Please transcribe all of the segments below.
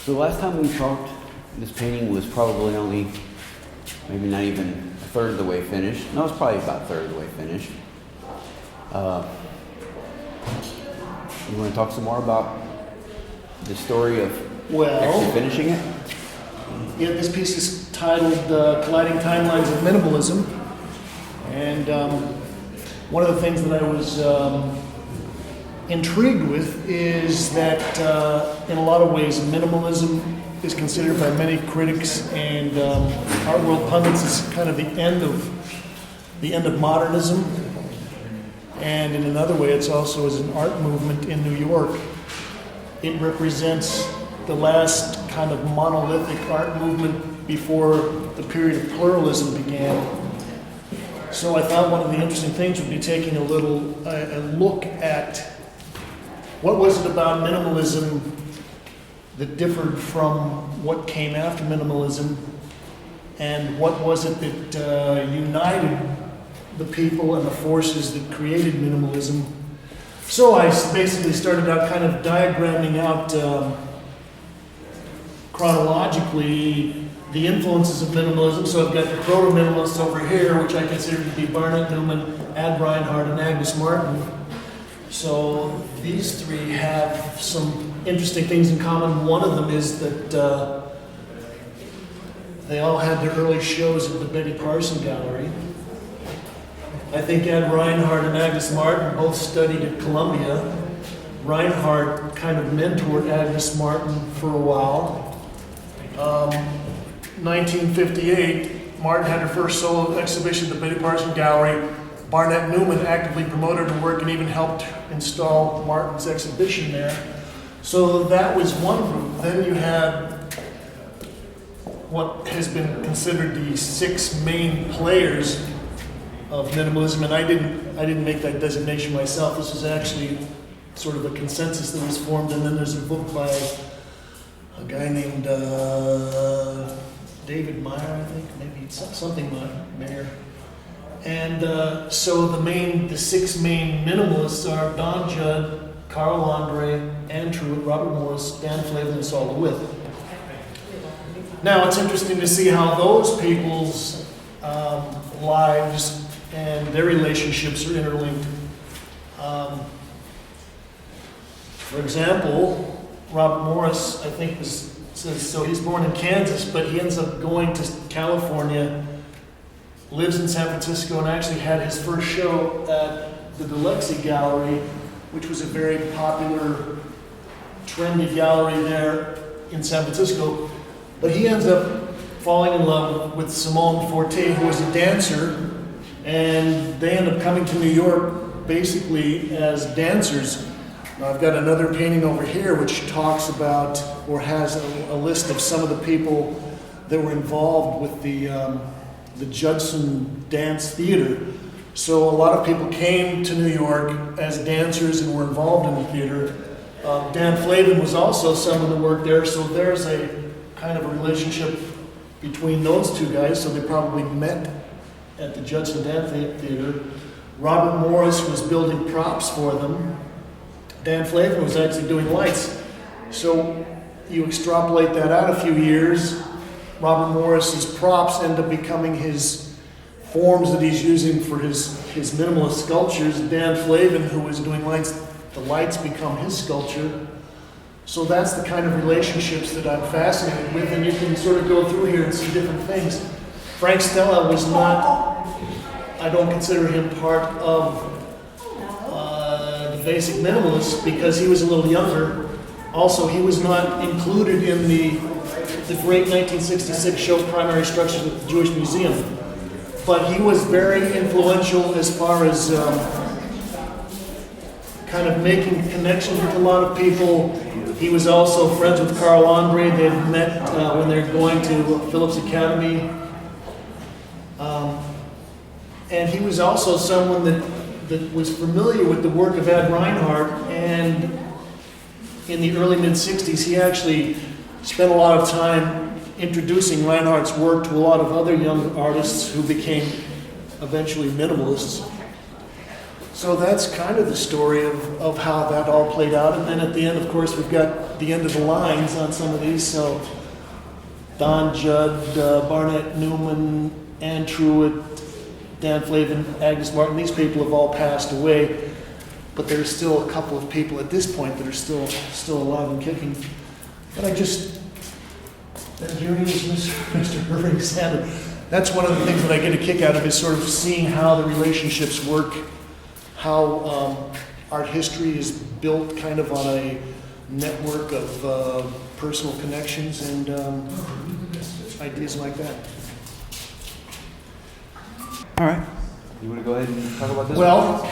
So the last time we talked, this painting was probably only, maybe not even a third of the way finished. No, it's probably about a third of the way finished. You want to talk some more about the story of actually finishing it? Yeah, this piece is titled Colliding Timelines of Minimalism. And one of the things that I was intrigued with is that in a lot of ways minimalism is considered by many critics and art world pundits as kind of the end of modernism. And in another way, it's also as an art movement in New York. It represents the last kind of monolithic art movement before the period of pluralism began. So I thought one of the interesting things would be taking a look at what was it about minimalism that differed from what came after minimalism, and what was it that united the people and the forces that created minimalism. So I basically started out kind of diagramming out chronologically the influences of minimalism. So I've got the proto-minimalists over here, which I consider to be Barnett Newman, Ad Reinhardt, and Agnes Martin. So these three have some interesting things in common. One of them is that they all had their early shows at the Betty Parson Gallery. I think Ad Reinhardt and Agnes Martin both studied at Columbia. Reinhardt kind of mentored Agnes Martin for a while. 1958, Martin had her first solo exhibition at the Betty Parson Gallery. Barnett Newman actively promoted her work and even helped install Martin's exhibition there. So that was one group. Then you had what has been considered the six main players of minimalism, and I didn't make that designation myself. This is actually sort of a consensus that was formed, and then there's a book by a guy named David Meyer, I think, maybe something Meyer. And so the six main minimalists are Don Judd, Carl Andre, Ann Truitt, Robert Morris, Dan Flavin, and Saul DeWitt. Now it's interesting to see how those people's lives and their relationships are interlinked. For example, Robert Morris, I think, says so he's born in Kansas, but he ends up going to California, lives in San Francisco, and actually had his first show at the Alexi Gallery, which was a very popular, trendy gallery there in San Francisco. But he ends up falling in love with Simone Forte, who was a dancer, and they end up coming to New York basically as dancers. Now, I've got another painting over here which talks about, or has a list of some of the people that were involved with the Judson Dance Theater. So a lot of people came to New York as dancers and were involved in the theater. Dan Flavin was also someone that worked there, so there's a kind of a relationship between those two guys, so they probably met at the Judson Dance Theater. Robert Morris was building props for them. Dan Flavin was actually doing lights. So you extrapolate that out a few years, Robert Morris's props end up becoming his forms that he's using for his minimalist sculptures. Dan Flavin, who was doing lights, the lights become his sculpture. So that's the kind of relationships that I'm fascinated with, and you can sort of go through here and see different things. Frank Stella was not, I don't consider him part of the basic minimalists because he was a little younger. Also, he was not included in the great 1966 show Primary Structures at the Jewish Museum. But he was very influential as far as kind of making connections with a lot of people. He was also friends with Carl Andre. They had met when they were going to Phillips Academy. And he was also someone that was familiar with the work of Ad Reinhardt. And in the early mid-60s, he actually spent a lot of time introducing Reinhardt's work to a lot of other young artists who became eventually minimalists. So that's kind of the story of how that all played out. And then at the end, of course, we've got the end of the lines on some of these. So Don Judd, Barnett Newman, Ann Truitt, Dan Flavin, Agnes Martin, these people have all passed away. But there's still a couple of people at this point that are still alive and kicking. But and here he is, Mr. Irving Sander. That's one of the things that I get a kick out of, is sort of seeing how the relationships work, how art history is built kind of on a network of personal connections and ideas like that. All right. You want to go ahead and talk about this? Well,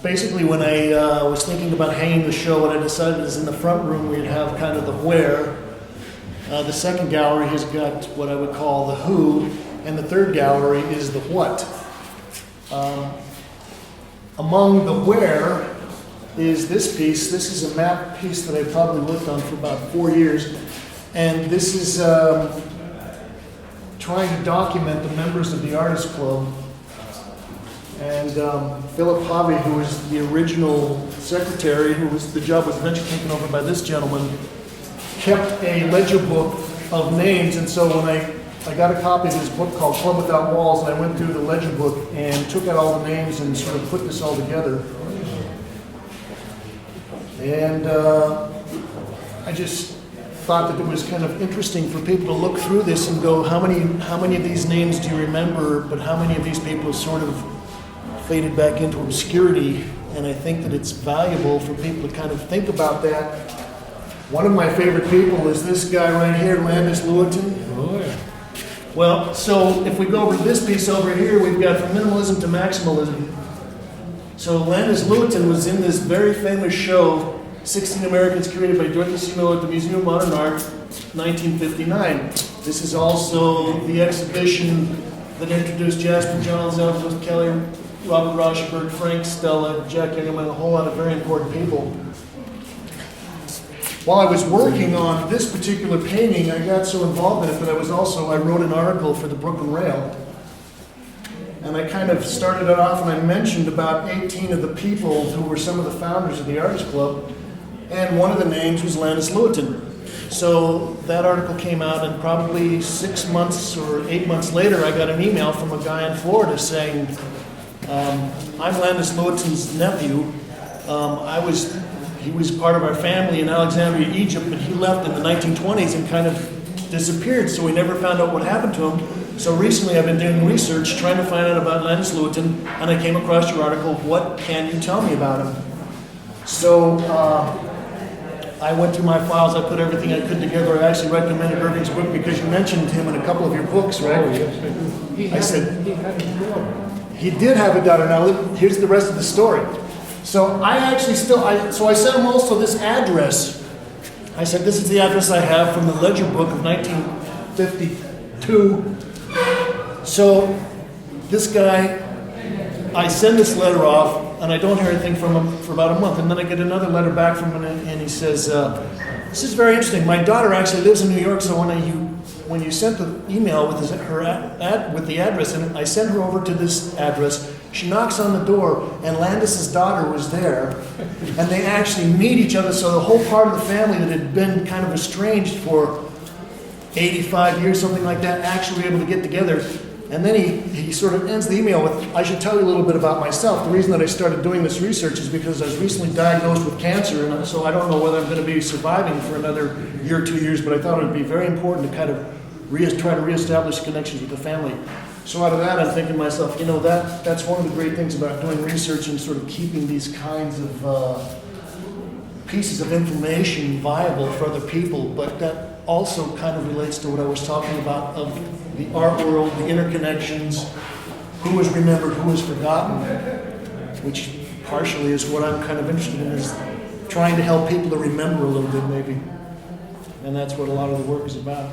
basically when I was thinking about hanging the show, what I decided is in the front room we'd have kind of the where. The second gallery has got what I would call the who, and the third gallery is the what. Among the where is this piece. This is a map piece that I probably worked on for about 4 years, and this is trying to document the members of the Artists Club. And Philip Harvey, who was the original secretary, the job was eventually taken over by this gentleman, kept a ledger book of names. And so when I got a copy of his book called Club Without Walls, and I went through the ledger book and took out all the names and sort of put this all together. And I just thought that it was kind of interesting for people to look through this and go, how many of these names do you remember, but how many of these people sort of faded back into obscurity? And I think that it's valuable for people to kind of think about that. One of my favorite people is this guy right here, Landis Lewitton. Oh, yeah. Well, so if we go over to this piece over here, we've got from minimalism to maximalism. So Landis Lewitton was in this very famous show, 16 Americans, created by Dorothy C. Miller at the Museum of Modern Art, 1959. This is also the exhibition that introduced Jasper Johns, Elvis Kelly, Robert Rauschenberg, Frank Stella, Jack Engelman, a whole lot of very important people. While I was working on this particular painting, I got so involved in it that I wrote an article for the Brooklyn Rail. And I kind of started it off and I mentioned about 18 of the people who were some of the founders of the Artists Club. And one of the names was Landis Lewitton. So that article came out, and probably 6 months or 8 months later, I got an email from a guy in Florida saying, I'm Landis Lewitton's nephew. He was part of our family in Alexandria, Egypt, but he left in the 1920s and kind of disappeared, so we never found out what happened to him. So recently I've been doing research, trying to find out about Landis Lewitton, and I came across your article, What Can You Tell Me About Him? So I went through my files, I put everything I could together. I actually recommended Irving's book because you mentioned him in a couple of your books, right? Oh, yes, I do. He had a daughter. He did have a daughter. Now, here's the rest of the story. So I sent him also this address. I said, this is the address I have from the ledger book of 1952. So this guy, I send this letter off, and I don't hear anything from him for about a month. And then I get another letter back from him, and he says, this is very interesting. My daughter actually lives in New York, so when you sent the email with with the address in it, I sent her over to this address. She knocks on the door, and Landis's daughter was there, and they actually meet each other. So the whole part of the family that had been kind of estranged for 85 years, something like that, actually were able to get together. And then he sort of ends the email with, I should tell you a little bit about myself. The reason that I started doing this research is because I was recently diagnosed with cancer, and so I don't know whether I'm going to be surviving for another year or 2 years, but I thought it would be very important to kind of try to reestablish connections with the family. So out of that, I'm thinking to myself, that's one of the great things about doing research and sort of keeping these kinds of pieces of information viable for other people, but that also kind of relates to what I was talking about of the art world, the interconnections, who is remembered, who is forgotten, which partially is what I'm kind of interested in, is trying to help people to remember a little bit maybe. And that's what a lot of the work is about.